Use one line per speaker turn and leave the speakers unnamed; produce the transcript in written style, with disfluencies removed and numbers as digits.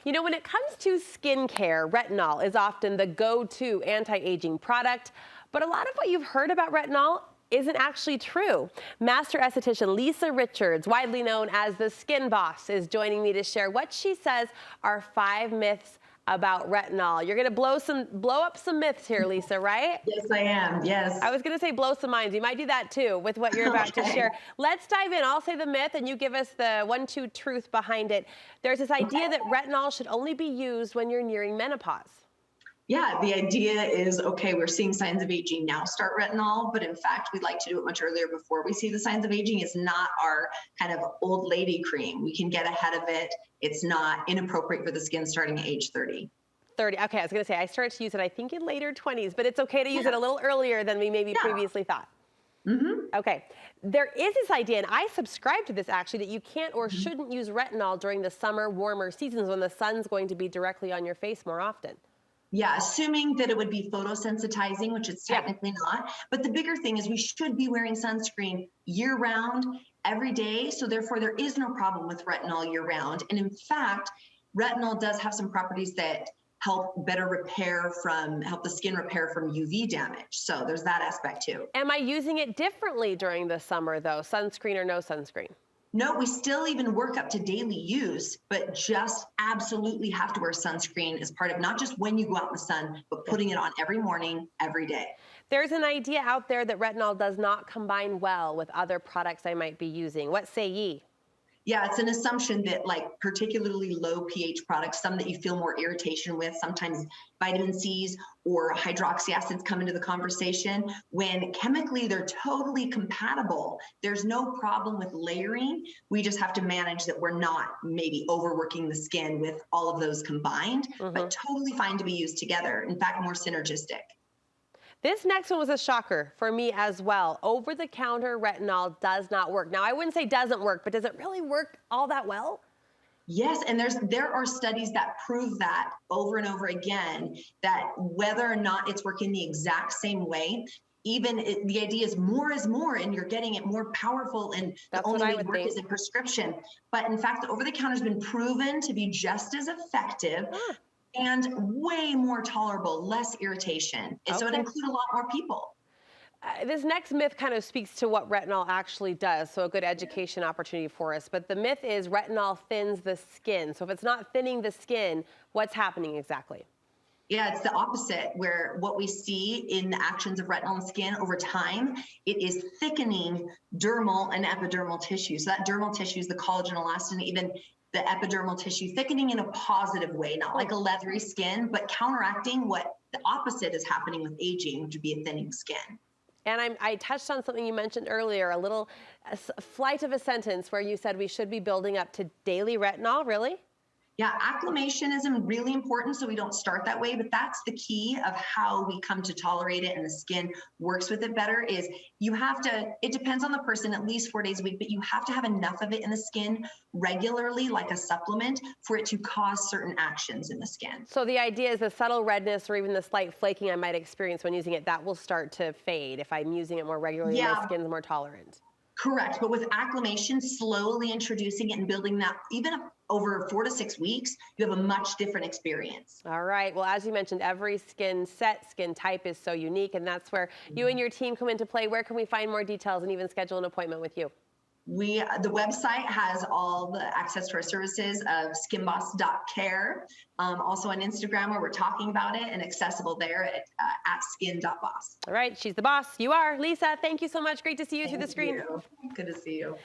You know, when it comes to skincare, retinol is often the go-to anti-aging product, but a lot of what you've heard about retinol isn't actually true. Master esthetician Lisa Richards, widely known as the Skin Boss, is joining me to share what she says are 5 myths about retinol. You're gonna blow up some myths here, Lisa, right?
Yes, I am.
I
Yes.
was gonna say blow some minds. You might do that too with what you're about to
Okay.
share. Let's dive in. I'll say the myth and you give us the 1, 2 truth behind it. There's this idea
Okay.
that retinol should only be used when you're nearing menopause.
Yeah, the idea is okay, we're seeing signs of aging now, start retinol, but in fact, we'd like to do it much earlier before we see the signs of aging. It's not our kind of old lady cream. We can get ahead of it. It's not inappropriate for the skin starting at age 30.
30. Okay, I was gonna say I started to use it, I think, in later 20s, but it's okay to use
Yeah.
it a little earlier than we maybe
Yeah.
previously thought.
hmm
Okay, there is this idea, and I subscribe to this actually, that you can't or shouldn't use retinol during the summer, warmer seasons when the sun's going to be directly on your face more often.
Yeah, assuming that it would be photosensitizing, which it's
Yeah.
technically not. But the bigger thing is we should be wearing sunscreen year round, every day. So therefore, there is no problem with retinol year round. And in fact, retinol does have some properties that help help the skin repair from UV damage. So there's that aspect too.
Am I using it differently during the summer though, sunscreen or no sunscreen?
No, we still even work up to daily use, but just absolutely have to wear sunscreen as part of not just when you go out in the sun, but putting it on every morning, every day.
There's an idea out there that retinol does not combine well with other products I might be using. What say ye?
Yeah, it's an assumption that like particularly low pH products, some that you feel more irritation with, sometimes vitamin C's or hydroxy acids come into the conversation when chemically they're totally compatible. There's no problem with layering. We just have to manage that we're not maybe overworking the skin with all of those combined, but totally fine to be used together. In fact, more synergistic.
This next one was a shocker for me as well. Over-the-counter retinol does not work. Now, I wouldn't say doesn't work, but does it really work all that well?
Yes, and there are studies that prove that over and over again, that whether or not it's working the exact same way, the idea is more, and you're getting it more powerful, and the
That's what
only
I
way to
would
work is
think.
a prescription. But in fact, the over-the-counter has been proven to be just as effective
Huh,
and way more tolerable, less irritation. And so it
okay.
includes a lot more people.
This next myth kind of speaks to what retinol actually does, so a good education opportunity for us. But the myth is retinol thins the skin. So if it's not thinning the skin, what's happening exactly?
Yeah, it's the opposite, where what we see in the actions of retinol in skin over time, it is thickening dermal and epidermal tissue. So that dermal tissue is the collagen, elastin, even the epidermal tissue, thickening in a positive way, not like a leathery skin, but counteracting what the opposite is happening with aging, which would be a thinning skin.
And I touched on something you mentioned earlier, a flight of a sentence where you said we should be building up to daily retinol, really?
Yeah, acclimation is really important, so we don't start that way, but that's the key of how we come to tolerate it and the skin works with it better is it depends on the person, at least 4 days a week, but you have to have enough of it in the skin regularly, like a supplement, for it to cause certain actions in the skin.
So the idea is the subtle redness or even the slight flaking I might experience when using it, that will start to fade if I'm using it more regularly and my
Yeah,
skin's more tolerant.
correct. But with acclimation, slowly introducing it and building that, even over 4 to 6 weeks, you have a much different experience.
All right. Well, as you mentioned, every skin type is so unique, and that's where you and your team come into play. Where can we find more details and even schedule an appointment with you?
The website has all the access to our services of skinboss.care. Also on Instagram where we're talking about it and accessible there at skin.boss.
All right. She's the boss. You are. Lisa, thank you so much. Great to see you through the
Thank
screen.
you. Good to see you.